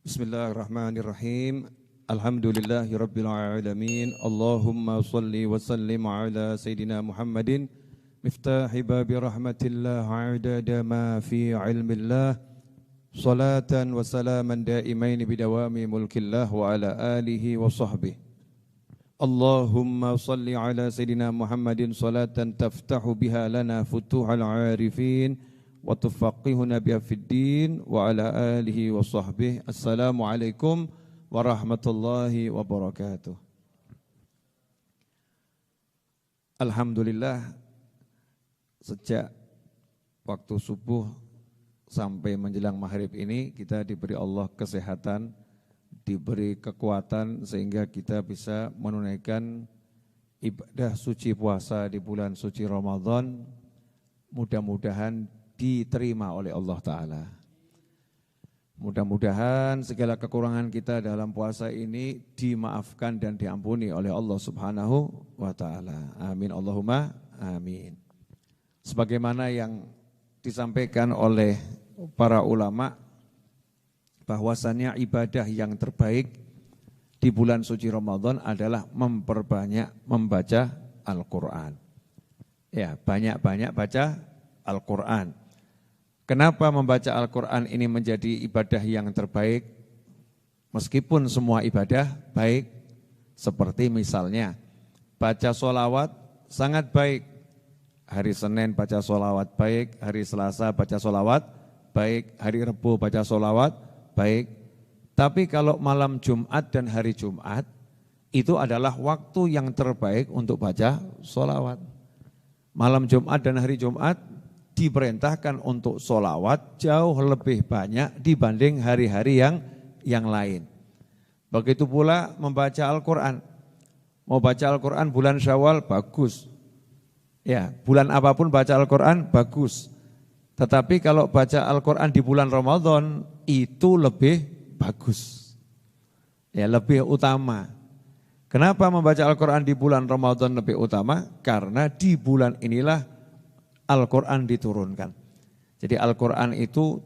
Bismillahirrahmanirrahim. Alhamdulillahirabbil alamin. Allahumma shalli wa sallim ala sayidina Muhammadin miftahi babi rahmatillah adada ma fi ilmillah. Salatan wa salaman daimain bidawami mulkillah wa ala alihi wa sahbihi. Allahumma shalli ala sayidina Muhammadin salatan taftahu biha lana futuhal arifin wa tufaqihuna biha fid din wa ala alihi wa sahbihi. Assalamualaikum warahmatullahi wabarakatuh. Alhamdulillah, sejak waktu subuh sampai menjelang maghrib ini kita diberi Allah kesehatan, diberi kekuatan sehingga kita bisa menunaikan ibadah suci puasa di bulan suci Ramadan. Mudah-mudahan diterima oleh Allah Ta'ala. Mudah-mudahan segala kekurangan kita dalam puasa ini dimaafkan dan diampuni oleh Allah Subhanahu wa Ta'ala. Amin Allahumma amin. Sebagaimana yang disampaikan oleh para ulama, bahwasannya ibadah yang terbaik di bulan suci Ramadan adalah memperbanyak membaca Al-Quran. Ya, banyak-banyak baca Al-Quran. Kenapa membaca Al-Quran ini menjadi ibadah yang terbaik? Meskipun semua ibadah baik, seperti misalnya baca sholawat sangat baik. Hari Senin baca sholawat baik, hari Selasa baca sholawat baik, hari Rabu baca sholawat baik. Tapi kalau malam Jumat dan hari Jumat, itu adalah waktu yang terbaik untuk baca sholawat. Malam Jumat dan hari Jumat diperintahkan untuk sholawat jauh lebih banyak dibanding hari-hari yang lain. Begitu pula membaca Al-Quran. Mau baca Al-Quran bulan Syawal, bagus. Ya, bulan apapun baca Al-Quran, bagus. Tetapi kalau baca Al-Quran di bulan Ramadan, itu lebih bagus. Ya, lebih utama. Kenapa membaca Al-Quran di bulan Ramadan lebih utama? Karena di bulan inilah Al-Quran diturunkan. Jadi Al-Quran itu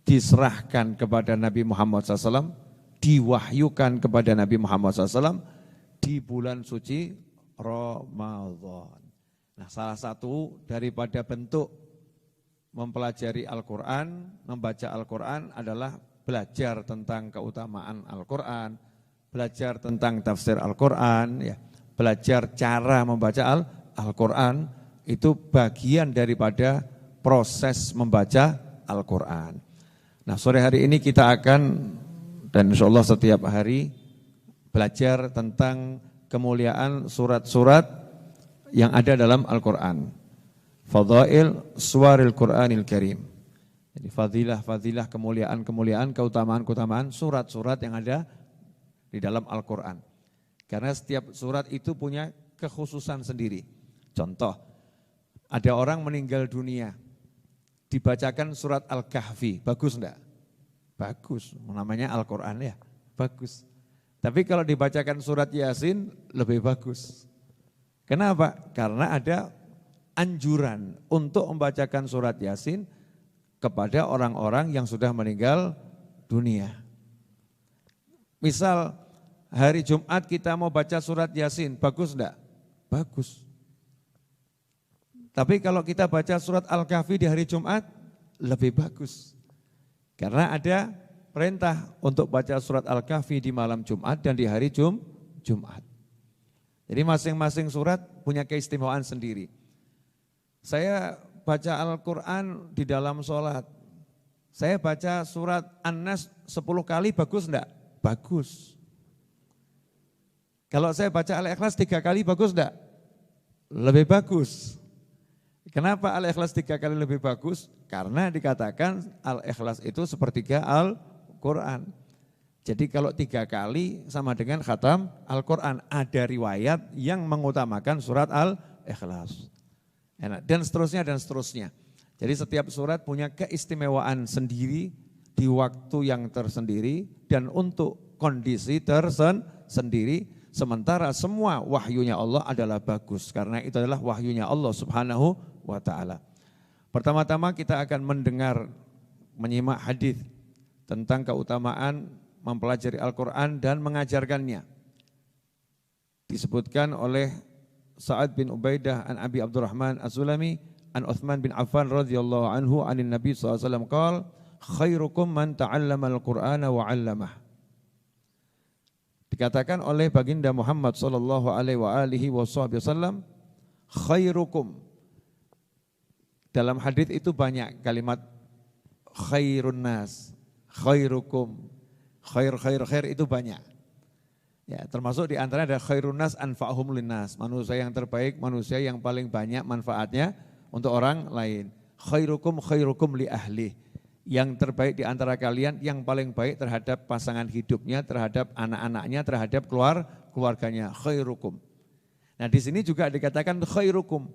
diserahkan kepada Nabi Muhammad SAW, diwahyukan kepada Nabi Muhammad SAW di bulan suci Ramadan. Nah, salah satu daripada bentuk mempelajari Al-Quran, membaca Al-Quran adalah belajar tentang keutamaan Al-Quran, belajar tentang tafsir Al-Quran, ya, belajar cara membaca Al-Quran. Itu bagian daripada proses membaca Al-Quran. Nah, sore hari ini kita akan, dan insya Allah setiap hari, belajar tentang kemuliaan surat-surat yang ada dalam Al-Quran. Fadail suwaril Qur'anil Karim. Jadi fadilah-fadilah, kemuliaan-kemuliaan, keutamaan-keutamaan surat-surat yang ada di dalam Al-Quran. Karena setiap surat itu punya kekhususan sendiri. Contoh, ada orang meninggal dunia, dibacakan surat Al-Kahfi, bagus enggak? Bagus, namanya Al-Quran ya, bagus. Tapi kalau dibacakan surat Yasin, lebih bagus. Kenapa? Karena ada anjuran untuk membacakan surat Yasin kepada orang-orang yang sudah meninggal dunia. Misal hari Jumat kita mau baca surat Yasin, bagus enggak? Bagus. Tapi kalau kita baca surat Al-Kahfi di hari Jumat, lebih bagus. Karena ada perintah untuk baca surat Al-Kahfi di malam Jumat dan di hari Jumat. Jadi masing-masing surat punya keistimewaan sendiri. Saya baca Al-Quran di dalam sholat. Saya baca surat An-Nas 10 kali, bagus enggak? Bagus. Kalau saya baca Al-Ikhlas 3 kali, bagus enggak? Lebih bagus. Kenapa Al-Ikhlas 3 kali lebih bagus? Karena dikatakan Al-Ikhlas itu sepertiga Al-Quran. Jadi kalau 3 kali sama dengan khatam Al-Quran. Ada riwayat yang mengutamakan surat Al-Ikhlas. Dan seterusnya dan seterusnya. Jadi setiap surat punya keistimewaan sendiri di waktu yang tersendiri dan untuk kondisi tersendiri. Sementara semua wahyunya Allah adalah bagus. Karena itu adalah wahyunya Allah Subhanahu wa Ta'ala. Pertama-tama kita akan mendengar, menyimak hadis tentang keutamaan mempelajari Al-Quran dan mengajarkannya. Disebutkan oleh Sa'ad bin Ubaidah an Abi Abdurrahman As-Sulami an Uthman bin Affan radhiyallahu anhu anin Nabi SAW qala khairukum man ta'allama al-Qur'ana wa 'allamah. Dikatakan oleh baginda Muhammad sallallahu alaihi wasallam, khairukum. Dalam hadis itu banyak kalimat khairun nas, khairukum, khair itu banyak. Ya, termasuk di antara ada khairun nas anfa'uhum linnas, manusia yang terbaik, manusia yang paling banyak manfaatnya untuk orang lain. Khairukum li ahli. Yang terbaik di antara kalian yang paling baik terhadap pasangan hidupnya, terhadap anak-anaknya, terhadap keluarganya. Khairukum. Nah, di sini juga dikatakan khairukum.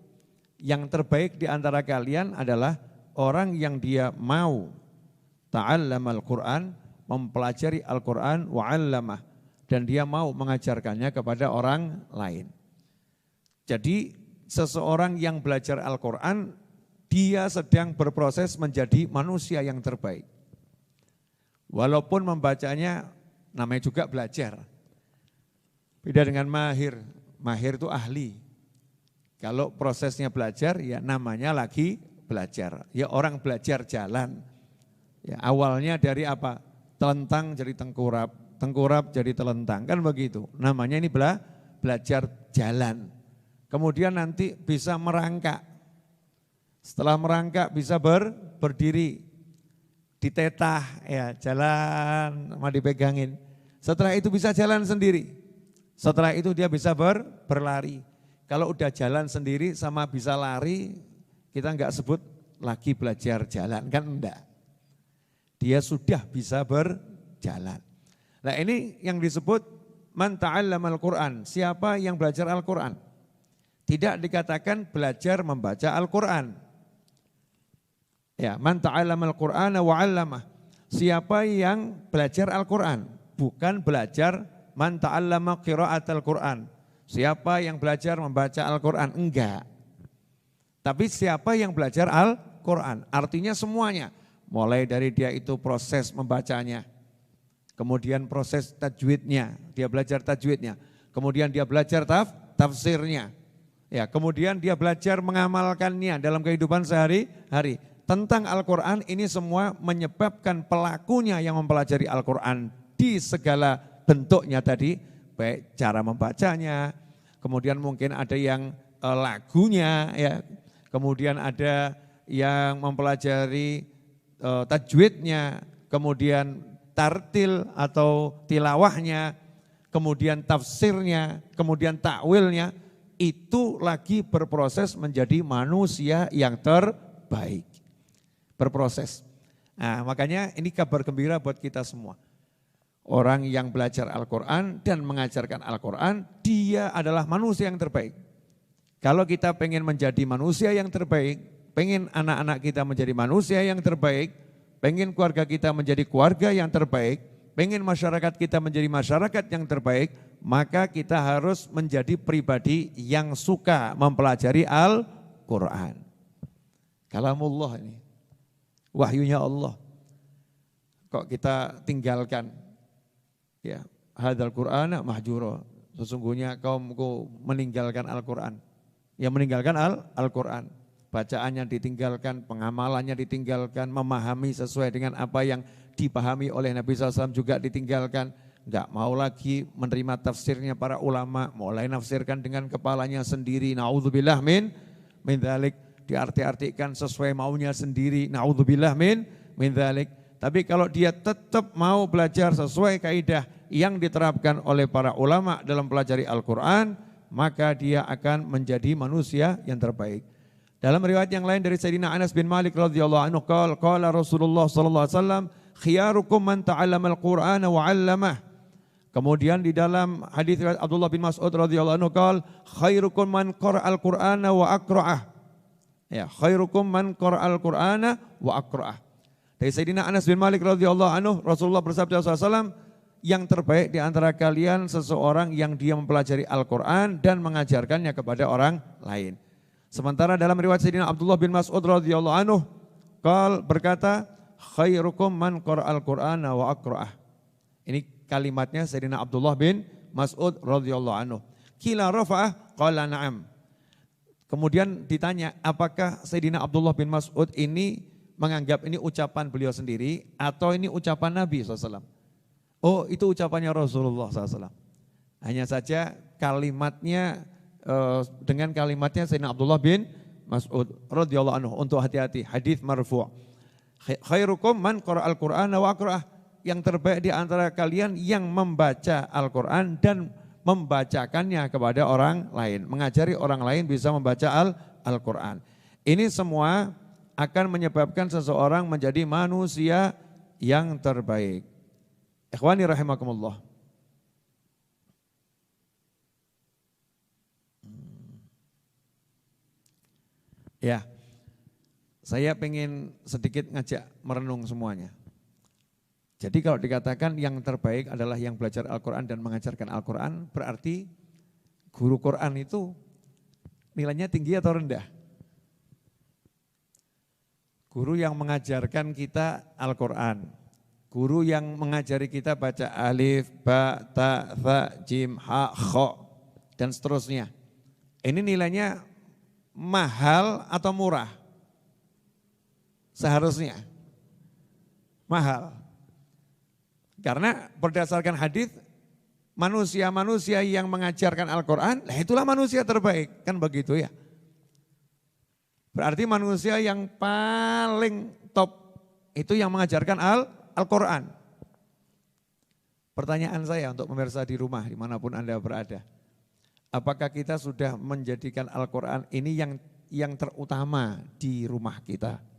Yang terbaik di antara kalian adalah orang yang dia mau ta'allamal Qur'an, mempelajari Al-Qur'an wa 'allamah, dan dia mau mengajarkannya kepada orang lain. Jadi seseorang yang belajar Al-Qur'an, dia sedang berproses menjadi manusia yang terbaik. Walaupun membacanya namanya juga belajar. Beda dengan mahir. Mahir itu ahli. Kalau prosesnya belajar ya namanya lagi belajar. Ya orang belajar jalan. Ya awalnya dari apa? Telentang jadi tengkurap, tengkurap jadi telentang. Kan begitu. Namanya ini belajar jalan. Kemudian nanti bisa merangkak. Setelah merangkak bisa berdiri, ditetah, ya jalan sama dipegangin. Setelah itu bisa jalan sendiri. Setelah itu dia bisa berlari. Kalau udah jalan sendiri sama bisa lari, kita enggak sebut lagi belajar jalan, kan enggak. Dia sudah bisa berjalan. Nah ini yang disebut man ta'allamal Qur'an, siapa yang belajar Al-Qur'an. Tidak dikatakan belajar membaca Al-Qur'an. Ya, man ta'allamal Qur'ana wa 'allamah. Siapa yang belajar Al-Qur'an, bukan belajar man ta'allama qira'atal Qur'an. Siapa yang belajar membaca Al-Qur'an, enggak. Tapi siapa yang belajar Al-Qur'an, artinya semuanya. Mulai dari dia itu proses membacanya, kemudian proses tajwidnya, dia belajar tajwidnya, kemudian dia belajar tafsirnya. Ya, kemudian dia belajar mengamalkannya dalam kehidupan sehari-hari. Tentang Al-Quran ini semua menyebabkan pelakunya yang mempelajari Al-Quran di segala bentuknya tadi, baik cara membacanya, kemudian mungkin ada yang lagunya, ya, kemudian ada yang mempelajari tajwidnya, kemudian tartil atau tilawahnya, kemudian tafsirnya, kemudian takwilnya, itu lagi berproses menjadi manusia yang terbaik. Berproses. Nah, makanya ini kabar gembira buat kita semua. Orang yang belajar Al-Quran dan mengajarkan Al-Quran, dia adalah manusia yang terbaik. Kalau kita pengen menjadi manusia yang terbaik, pengen anak-anak kita menjadi manusia yang terbaik, pengen keluarga kita menjadi keluarga yang terbaik, pengen masyarakat kita menjadi masyarakat yang terbaik, maka kita harus menjadi pribadi yang suka mempelajari Al-Quran. Kalamullah ini. Wahyunya Allah. Kok kita tinggalkan? Ya, hadzal Qur'ana mahjura. Sesungguhnya kaumku meninggalkan Al-Qur'an. Ya meninggalkan Al-Qur'an. Bacaannya ditinggalkan, pengamalannya ditinggalkan, memahami sesuai dengan apa yang dipahami oleh Nabi SAW juga ditinggalkan. Enggak mau lagi menerima tafsirnya para ulama, mulai nafsirkan dengan kepalanya sendiri. Na'udzubillah min dzalik. Diarti-artikan sesuai maunya sendiri, naudzubillah min dzalik. Tapi kalau dia tetap mau belajar sesuai kaidah yang diterapkan oleh para ulama dalam pelajari Al-Quran, maka dia akan menjadi manusia yang terbaik. Dalam riwayat yang lain dari Sayyidina Anas bin Malik radhiyallahu anhu qala Rasulullah sallallahu alaihi wasallam khiyarukum man ta'allama al-Qur'ana wa 'allamah. Kemudian di dalam hadis riwayat Abdullah bin Mas'ud radhiyallahu anhu qala khairukum man qara'a al-Qur'ana wa aqra'ah. Ya, khairukum man qara'al Qur'ana wa aqra'ah. Dari Sayyidina Anas bin Malik radhiyallahu anhu, Rasulullah bersabda SAW, yang terbaik di antara kalian seseorang yang dia mempelajari Al-Qur'an dan mengajarkannya kepada orang lain. Sementara dalam riwayat Sayyidina Abdullah bin Mas'ud radhiyallahu anhu berkata, khairukum man qara'al Qur'ana wa aqra'ah. Ini kalimatnya Sayyidina Abdullah bin Mas'ud radhiyallahu anhu. Qila rafa'ah qala na'am. Kemudian ditanya, apakah Sayyidina Abdullah bin Mas'ud ini menganggap ini ucapan beliau sendiri atau ini ucapan Nabi SAW? Oh, itu ucapannya Rasulullah SAW. Hanya saja kalimatnya dengan kalimatnya Sayyidina Abdullah bin Mas'ud radhiyallahu anhu, untuk hati-hati, hadis marfu'. Khairukum man qara'al Qur'ana wa aqra'ah. Yang terbaik di antara kalian yang membaca Al-Qur'an dan membacakannya kepada orang lain, mengajari orang lain bisa membaca Al-Qur'an. Ini semua akan menyebabkan seseorang menjadi manusia yang terbaik. Ikhwani rahimakumullah. Ya, saya pengen sedikit ngajak merenung semuanya. Jadi kalau dikatakan yang terbaik adalah yang belajar Al-Quran dan mengajarkan Al-Quran, berarti guru Quran itu nilainya tinggi atau rendah? Guru yang mengajarkan kita Al-Quran, guru yang mengajari kita baca alif, ba, ta, tha, jim, ha, kho, dan seterusnya. Ini nilainya mahal atau murah? Seharusnya mahal. Karena berdasarkan hadis, manusia-manusia yang mengajarkan Al-Quran, itulah manusia terbaik, kan begitu ya. Berarti manusia yang paling top itu yang mengajarkan Al-Quran. Pertanyaan saya untuk pemirsa di rumah, dimanapun Anda berada. Apakah kita sudah menjadikan Al-Quran ini yang terutama di rumah kita?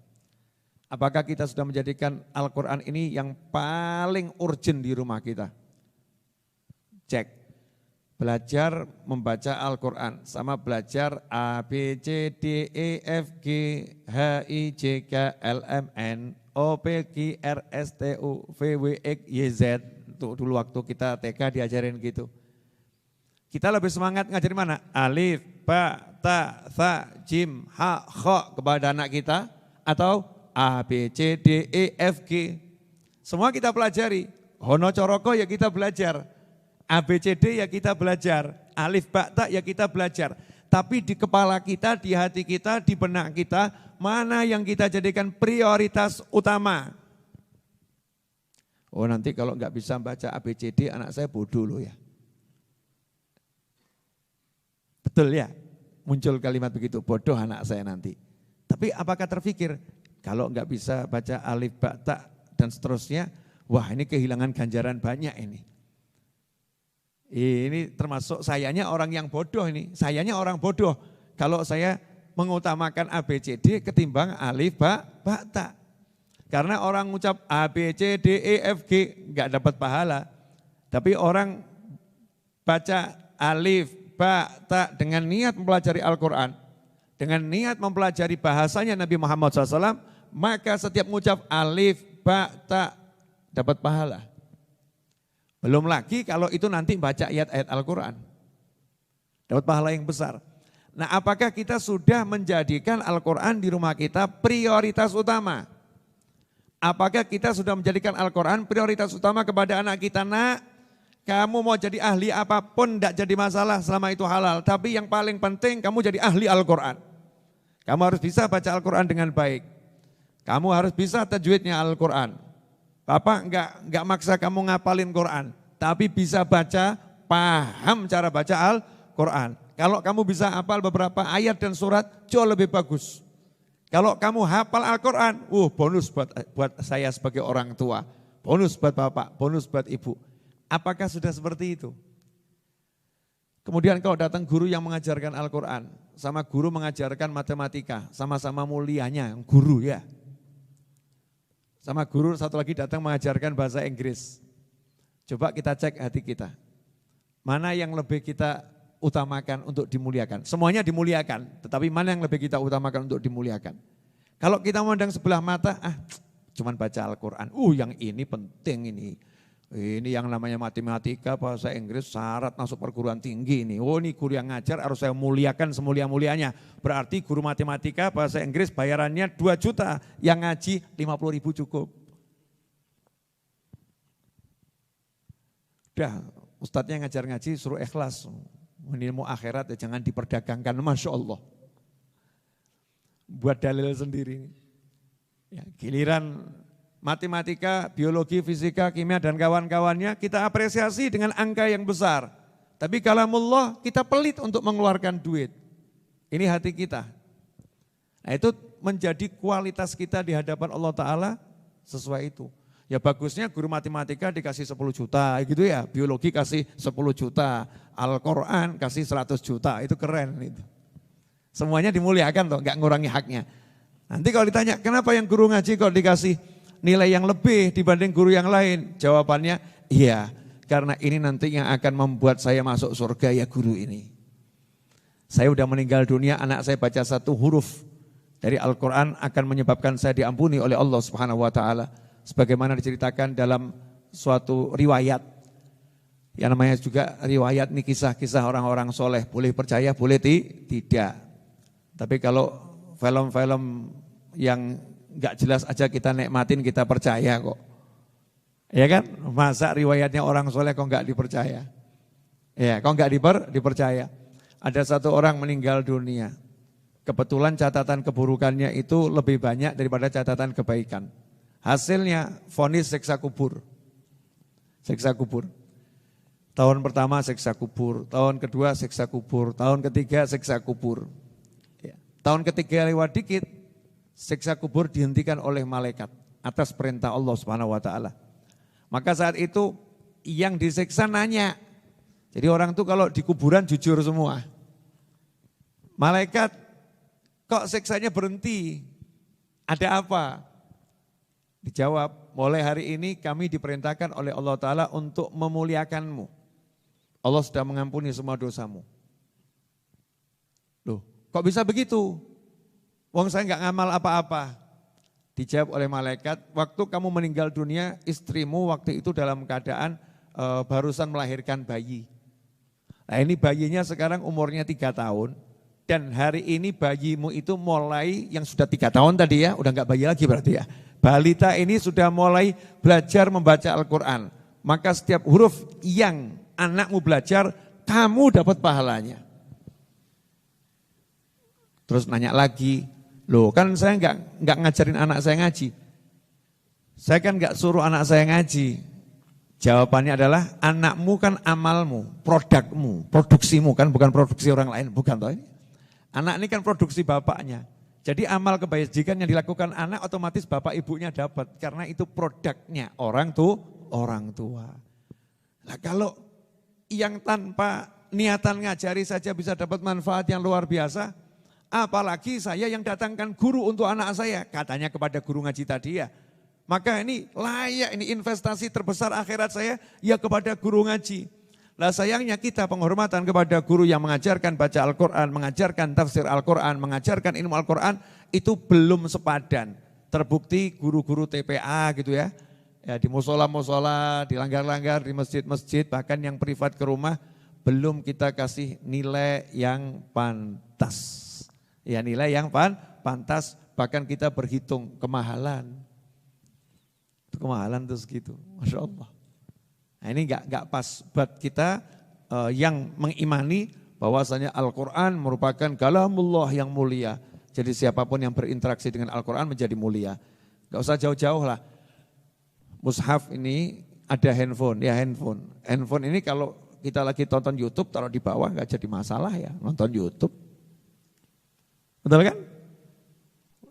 Apakah kita sudah menjadikan Al-Quran ini yang paling urgent di rumah kita? Cek. Belajar membaca Al-Quran sama belajar A, B, C, D, E, F, G, H, I, J, K, L, M, N, O, P, Q, R, S, T, U, V, W, X, Y, Z. Tuh, dulu waktu kita TK diajarin gitu. Kita lebih semangat ngajarin mana? Alif, ba, ta, tha, jim, ha, kho kepada anak kita atau A, B, C, D, E, F, G. Semua kita pelajari. Hono coroko ya kita belajar. A, B, C, D ya kita belajar. Alif, ba, ta ya kita belajar. Tapi di kepala kita, di hati kita, di benak kita, mana yang kita jadikan prioritas utama? Oh nanti kalau nggak bisa baca A, B, C, D anak saya bodoh loh ya. Betul ya? Muncul kalimat begitu, bodoh anak saya nanti. Tapi apakah terfikir? Kalau enggak bisa baca alif, ba, ta, dan seterusnya, wah ini kehilangan ganjaran banyak ini. Ini termasuk sayanya orang yang bodoh ini, sayanya orang bodoh. Kalau saya mengutamakan A, B, C, D ketimbang alif, ba, ta. Karena orang ngucap A, B, C, D, E, F, G enggak dapat pahala. Tapi orang baca alif, ba, ta dengan niat mempelajari Al-Quran, dengan niat mempelajari bahasanya Nabi Muhammad SAW, maka setiap mengucap alif, ba, ta dapat pahala. Belum lagi kalau itu nanti baca ayat-ayat Al-Quran, dapat pahala yang besar. Nah apakah kita sudah menjadikan Al-Quran di rumah kita prioritas utama? Apakah kita sudah menjadikan Al-Quran prioritas utama kepada anak kita? Nak, kamu mau jadi ahli apapun tidak jadi masalah selama itu halal. Tapi yang paling penting kamu jadi ahli Al-Quran. Kamu harus bisa baca Al-Quran dengan baik. Kamu harus bisa tajwidnya Al-Quran. Bapak enggak maksa kamu ngapalin Quran. Tapi bisa baca, paham cara baca Al-Quran. Kalau kamu bisa hafal beberapa ayat dan surat, jauh lebih bagus. Kalau kamu hafal Al-Quran, bonus buat saya sebagai orang tua. Bonus buat bapak, bonus buat ibu. Apakah sudah seperti itu? Kemudian kalau datang guru yang mengajarkan Al-Quran, sama guru mengajarkan matematika, sama-sama mulianya, guru ya. Sama guru satu lagi datang mengajarkan bahasa Inggris. Coba kita cek hati kita. Mana yang lebih kita utamakan untuk dimuliakan? Semuanya dimuliakan, tetapi mana yang lebih kita utamakan untuk dimuliakan? Kalau kita memandang sebelah mata, cuman baca Al-Quran. Yang ini penting ini. Ini yang namanya matematika, bahasa Inggris, syarat masuk perguruan tinggi ini. Oh ini guru yang ngajar harus saya muliakan semulia-mulianya. Berarti guru matematika, bahasa Inggris bayarannya 2 juta, yang ngaji 50.000 cukup. Udah, ustadznya ngajar ngaji suruh ikhlas. Ilmu akhirat ya jangan diperdagangkan, Masya Allah. Buat dalil sendiri. Ya, giliran matematika, biologi, fisika, kimia dan kawan-kawannya kita apresiasi dengan angka yang besar. Tapi kalamullah kita pelit untuk mengeluarkan duit. Ini hati kita. Nah itu menjadi kualitas kita di hadapan Allah Ta'ala sesuai itu. Ya bagusnya guru matematika dikasih 10 juta gitu ya, biologi kasih 10 juta, Al-Quran kasih 100 juta, itu keren itu. Semuanya dimuliakan toh, nggak ngurangi haknya. Nanti kalau ditanya kenapa yang guru ngaji kok dikasih nilai yang lebih dibanding guru yang lain? Jawabannya, iya karena ini nanti yang akan membuat saya masuk surga ya guru ini. Saya udah meninggal dunia, anak saya baca 1 huruf dari Al-Quran akan menyebabkan saya diampuni oleh Allah Subhanahu Wa Taala. Sebagaimana diceritakan dalam suatu riwayat, yang namanya juga riwayat nih kisah-kisah orang-orang soleh. Boleh percaya, boleh tidak. Tapi kalau film-film yang gak jelas aja kita nikmatin, kita percaya kok. Ya kan? Masa riwayatnya orang soleh kok gak dipercaya? Ya, kok gak dipercaya? Ada satu orang meninggal dunia. Kebetulan catatan keburukannya itu lebih banyak daripada catatan kebaikan. Hasilnya vonis siksa kubur. Siksa kubur. Tahun pertama siksa kubur, tahun kedua siksa kubur, tahun ketiga siksa kubur. Ya. Tahun ketiga lewat dikit, siksa kubur dihentikan oleh malaikat atas perintah Allah Subhanahu Wa Taala. Maka saat itu yang disiksa nanya. Jadi orang itu kalau di kuburan jujur semua. Malaikat, kok siksanya berhenti? Ada apa? Dijawab, mulai hari ini kami diperintahkan oleh Allah Ta'ala untuk memuliakanmu. Allah sudah mengampuni semua dosamu. Loh, kok bisa begitu? Wong saya enggak ngamal apa-apa. Dijawab oleh malaikat, waktu kamu meninggal dunia, istrimu waktu itu dalam keadaan barusan melahirkan bayi. Nah ini bayinya sekarang umurnya 3 tahun. Dan hari ini bayimu itu mulai, yang sudah 3 tahun tadi ya, udah enggak bayi lagi berarti ya. Balita ini sudah mulai belajar membaca Al-Quran. Maka setiap huruf yang anakmu belajar, kamu dapat pahalanya. Terus nanya lagi, loh kan saya enggak ngajarin anak saya ngaji. Saya kan enggak suruh anak saya ngaji. Jawabannya adalah, anakmu kan amalmu, produkmu, produksimu kan, bukan produksi orang lain, bukan toh ini. Anak ini kan produksi bapaknya. Jadi amal kebajikan yang dilakukan anak otomatis bapak ibunya dapat. Karena itu produknya orang tua. Nah kalau yang tanpa niatan ngajari saja bisa dapat manfaat yang luar biasa. Apalagi saya yang datangkan guru untuk anak saya. Katanya kepada guru ngaji tadi ya. Maka ini layak, ini investasi terbesar akhirat saya ya kepada guru ngaji. Lah sayangnya kita penghormatan kepada guru yang mengajarkan baca Al-Quran, mengajarkan tafsir Al-Quran, mengajarkan ilmu Al-Quran, itu belum sepadan. Terbukti guru-guru TPA gitu ya, ya di musola-musola, di langgar-langgar, di masjid-masjid, bahkan yang privat ke rumah, belum kita kasih nilai yang pantas. Ya nilai yang pantas, bahkan kita berhitung kemahalan. Itu kemahalan terus gitu, Masya Allah. Nah ini enggak pas buat kita yang mengimani bahwasanya Al-Quran merupakan kalamullah yang mulia. Jadi siapapun yang berinteraksi dengan Al-Quran menjadi mulia. Enggak usah jauh-jauh lah. Mushaf ini ada handphone, ya handphone. Handphone ini kalau kita lagi tonton YouTube taruh di bawah enggak jadi masalah ya nonton YouTube. Betul kan?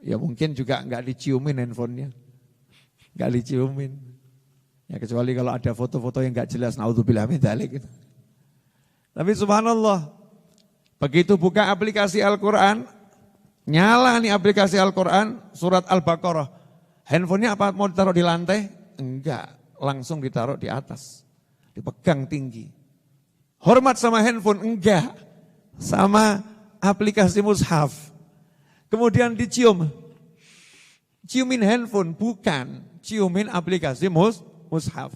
Ya mungkin juga enggak diciumin handphonenya. Enggak diciumin. Ya kecuali kalau ada foto-foto yang enggak jelas, naudzubillah min dzalik gitu. Tapi subhanallah, begitu buka aplikasi Al-Quran, nyala nih aplikasi Al-Quran, surat Al-Baqarah. Handphonenya apa mau ditaruh di lantai? Enggak, langsung ditaruh di atas, dipegang tinggi. Hormat sama handphone? Enggak, sama aplikasi mushaf. Kemudian dicium, ciumin handphone, bukan, ciumin aplikasi mushaf.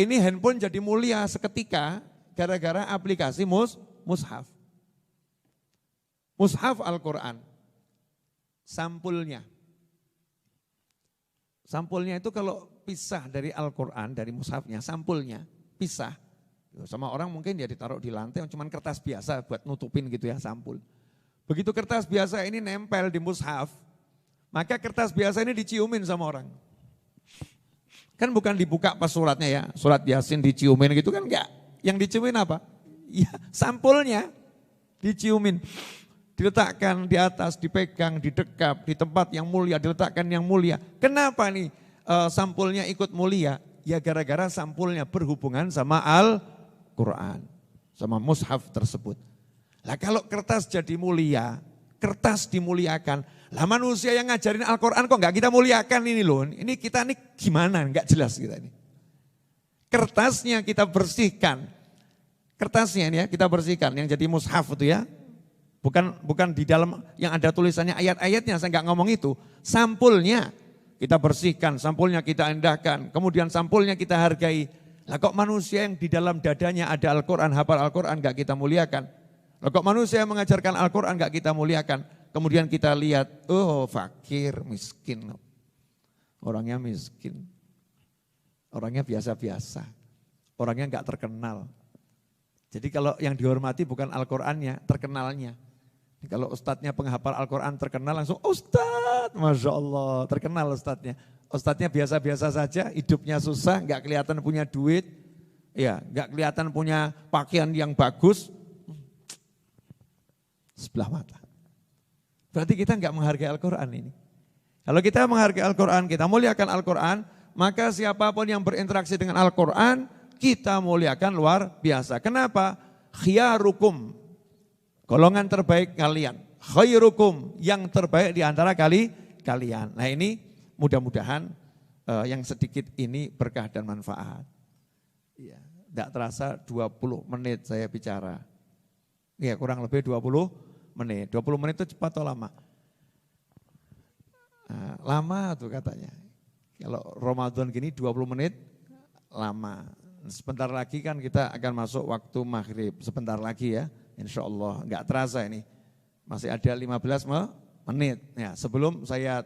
Ini handphone jadi mulia seketika gara-gara aplikasi mushaf. Mushaf Al-Quran. Sampulnya. Sampulnya itu kalau pisah dari Al-Quran, dari mushafnya, sampulnya pisah. Sama orang mungkin dia ditaruh di lantai, cuman kertas biasa buat nutupin gitu ya, sampul. Begitu kertas biasa ini nempel di mushaf, maka kertas biasa ini diciumin sama orang. Kan bukan dibuka pas suratnya ya, surat Yasin diciumin gitu kan enggak. Yang diciumin apa? Ya sampulnya diciumin. Diletakkan di atas, dipegang, didekap, di tempat yang mulia, diletakkan yang mulia. Kenapa nih sampulnya ikut mulia? Ya gara-gara sampulnya berhubungan sama Al-Quran, sama mushaf tersebut. Lah kalau kertas jadi mulia, kertas dimuliakan. Lah manusia yang ngajarin Al-Quran kok enggak kita muliakan ini loh. Ini kita nih gimana, enggak jelas kita ini. Kertasnya kita bersihkan. Kertasnya ini ya kita bersihkan, yang jadi mushaf itu ya. Bukan di dalam yang ada tulisannya ayat-ayatnya, saya enggak ngomong itu. Sampulnya kita bersihkan, sampulnya kita indahkan, kemudian sampulnya kita hargai. Lah kok manusia yang di dalam dadanya ada Al-Quran, hafal Al-Quran enggak kita muliakan? Lah kok manusia yang mengajarkan Al-Quran enggak kita muliakan? Kemudian kita lihat, oh fakir, miskin. Orangnya miskin. Orangnya biasa-biasa. Orangnya enggak terkenal. Jadi kalau yang dihormati bukan Al-Qurannya, terkenalnya. Kalau ustadznya penghafal Al-Quran terkenal langsung, ustadz, Masya Allah, terkenal ustadznya. Ustadznya biasa-biasa saja, hidupnya susah, enggak kelihatan punya duit, ya, enggak kelihatan punya pakaian yang bagus, sebelah mata. Berarti kita enggak menghargai Al-Quran ini. Kalau kita menghargai Al-Quran, kita muliakan Al-Quran, maka siapapun yang berinteraksi dengan Al-Quran, kita muliakan luar biasa. Kenapa? Khiyarukum. Golongan terbaik kalian, khairukum, yang terbaik di antara kalian. Nah ini mudah-mudahan yang sedikit ini berkah dan manfaat. Ya, tidak terasa 20 menit saya bicara. Ya kurang lebih 20 menit. 20 menit itu cepat atau lama? Nah, lama tuh katanya. Kalau Ramadan gini 20 menit lama. Sebentar lagi kan kita akan masuk waktu maghrib, sebentar lagi ya. Insya Allah enggak terasa ini, masih ada 15 menit. Ya, sebelum saya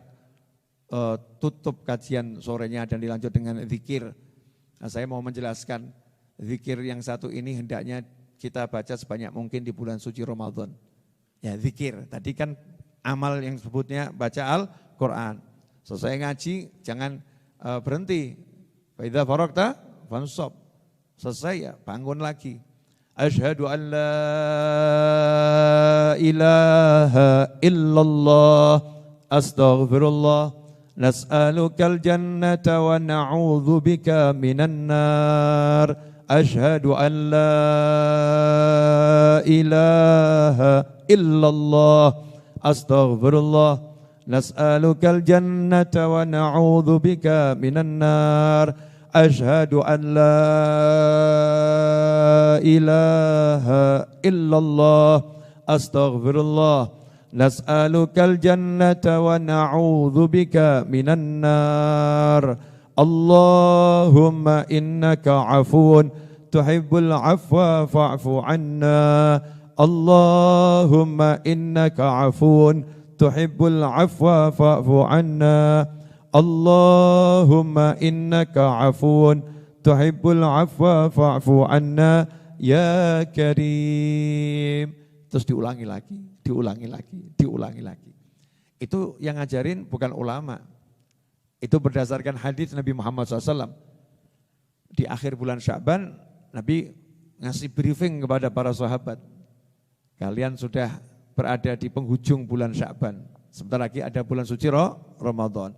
tutup kajian sorenya dan dilanjut dengan zikir, nah, saya mau menjelaskan zikir yang satu ini hendaknya kita baca sebanyak mungkin di bulan suci Ramadan. Ya zikir, tadi kan amal yang sebutnya baca Al-Quran. Selesai ngaji jangan berhenti. Fa idza faragta fansab. Selesai ya bangun lagi. Asyhadu an la ilaha illallah astaghfirullah nas'alukal jannata wa na'udzu bika minan nar. Asyhadu an la ilaha illallah astaghfirullah nas'alukal jannata wa na'udzu bika minan nar. Asyhadu an la ilaha illallah astaghfirullah nas'alukal jannata wa na'udzu bika minan nar. Allahumma innaka afuun tuhibbul afwa fa'fu anna. Allahumma innaka afuun tuhibbul afwa fa'fu anna. Allahumma innaka afuun tuhibbul afwa fa'fu anna ya karim. Terus diulangi lagi. Itu yang ngajarin bukan ulama. Itu berdasarkan hadis Nabi Muhammad SAW. Di akhir bulan Sya'ban, Nabi ngasih briefing kepada para sahabat. Kalian sudah berada di penghujung bulan Sya'ban. Sebentar lagi ada bulan suci Ramadan.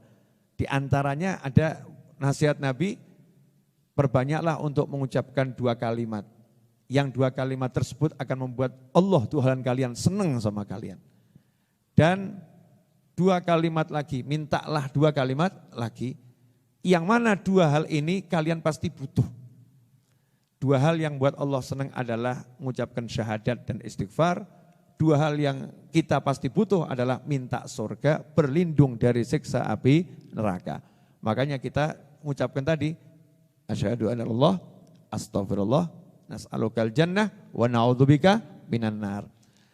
Di antaranya ada nasihat Nabi, perbanyaklah untuk mengucapkan 2 kalimat. Yang 2 kalimat tersebut akan membuat Allah Tuhan kalian senang sama kalian. Dan 2 kalimat lagi, mintalah 2 kalimat lagi. Yang mana 2 hal ini kalian pasti butuh. 2 hal yang buat Allah senang adalah mengucapkan syahadat dan istighfar. 2 hal yang kita pasti butuh adalah minta surga, berlindung dari siksa api neraka. Makanya kita mengucapkan tadi, Asyhadu anna Allah, astaghfirullah, nas'alukal jannah wa na'udzubika minan nar.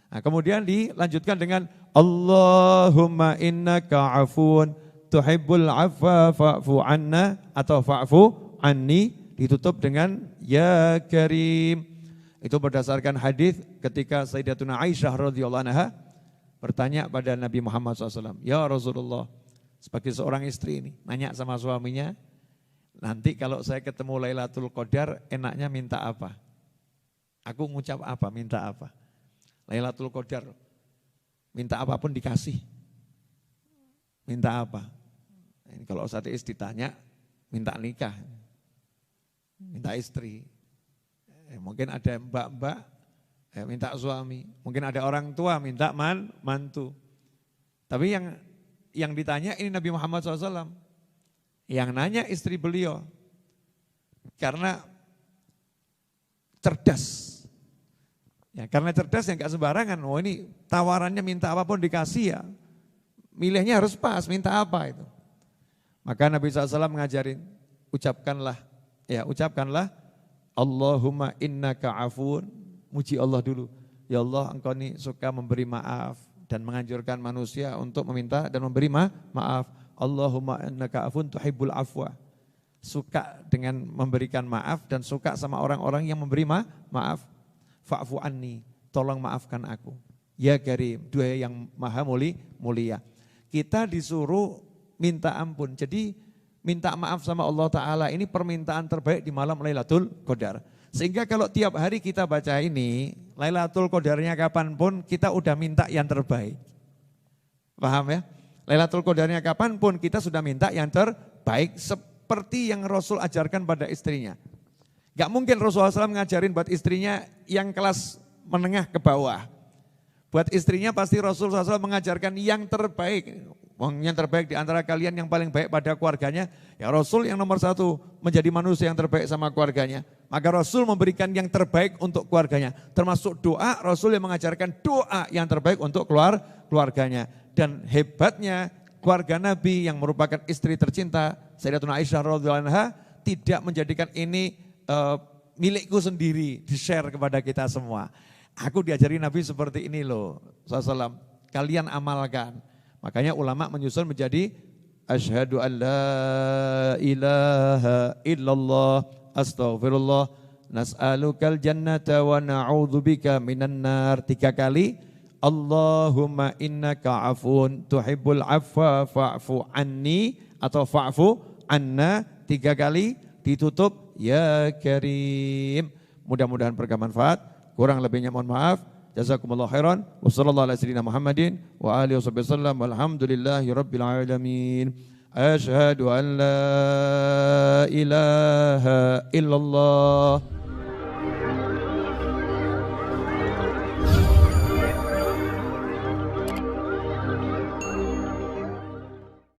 Nah, kemudian dilanjutkan dengan Allahumma innaka afun tuhibbul afwa fa'fu anna atau fa'fu anni, ditutup dengan ya karim. Itu berdasarkan hadis ketika Sayyidatuna Aisyah radhiyallahu anha bertanya pada Nabi Muhammad SAW, ya Rasulullah, sebagai seorang istri ini nanya sama suaminya, nanti kalau saya ketemu Lailatul Qadar enaknya minta apa? Aku ngucap apa, minta apa? Lailatul Qadar, minta apapun dikasih. Minta apa? Ini kalau ateis ditanya, minta nikah, minta istri. Mungkin ada mbak-mbak, minta suami. Mungkin ada orang tua, minta mantu. Tapi yang ditanya ini Nabi Muhammad SAW. Yang nanya istri beliau, karena cerdas. Ya, karena cerdas yang gak sembarangan. Oh ini tawarannya minta apapun dikasih ya. Milihnya harus pas, minta apa itu. Maka Nabi SAW mengajarin, ucapkanlah Allahumma innaka afun, muji Allah dulu. Ya Allah, engkau ini suka memberi maaf dan menganjurkan manusia untuk meminta dan memberi maaf. Allahumma innaka afun tuhibbul afwa. Suka dengan memberikan maaf dan suka sama orang-orang yang memberi maaf. Fa'fu anni, tolong maafkan aku. Ya Karim, dua yang maha mulia. Kita disuruh minta ampun. Jadi minta maaf sama Allah Ta'ala ini permintaan terbaik di malam Lailatul Qadar. Sehingga kalau tiap hari kita baca ini, Lailatul Qadarnya kapanpun kita udah minta yang terbaik. Paham ya? Lailatul Qadarnya kapanpun kita sudah minta yang terbaik seperti yang Rasul ajarkan pada istrinya. Gak mungkin Rasulullah SAW ngajarin buat istrinya yang kelas menengah ke bawah. Buat istrinya pasti Rasulullah SAW mengajarkan yang terbaik. Yang terbaik di antara kalian yang paling baik pada keluarganya. Ya Rasul yang nomor satu menjadi manusia yang terbaik sama keluarganya. Maka Rasul memberikan yang terbaik untuk keluarganya. Termasuk doa, Rasul yang mengajarkan doa yang terbaik untuk keluarganya. Dan hebatnya keluarga Nabi yang merupakan istri tercinta, Sayyidatuna Aisyah radhiyallahu anha, tidak menjadikan ini milikku sendiri, di-share kepada kita semua. Aku diajari Nabi seperti ini loh, SAW. Kalian amalkan. Makanya ulama menyusun menjadi asyhadu an la ilaha illallah astaghfirullah nas'alukal jannata wa na'udzubika minan nar 3 kali. Allahumma innaka afun tuhibbul afwa fa'fu anni atau fa'fu anna 3 kali, ditutup ya karim. Mudah-mudahan bermanfaat. Kurang lebihnya mohon maaf. Jazakumullah khairan. Wassallallahu ala sayyidina Muhammadin wa alihi wasallam. Walhamdulillahi rabbil alamin. Asyhadu an la ilaha illallah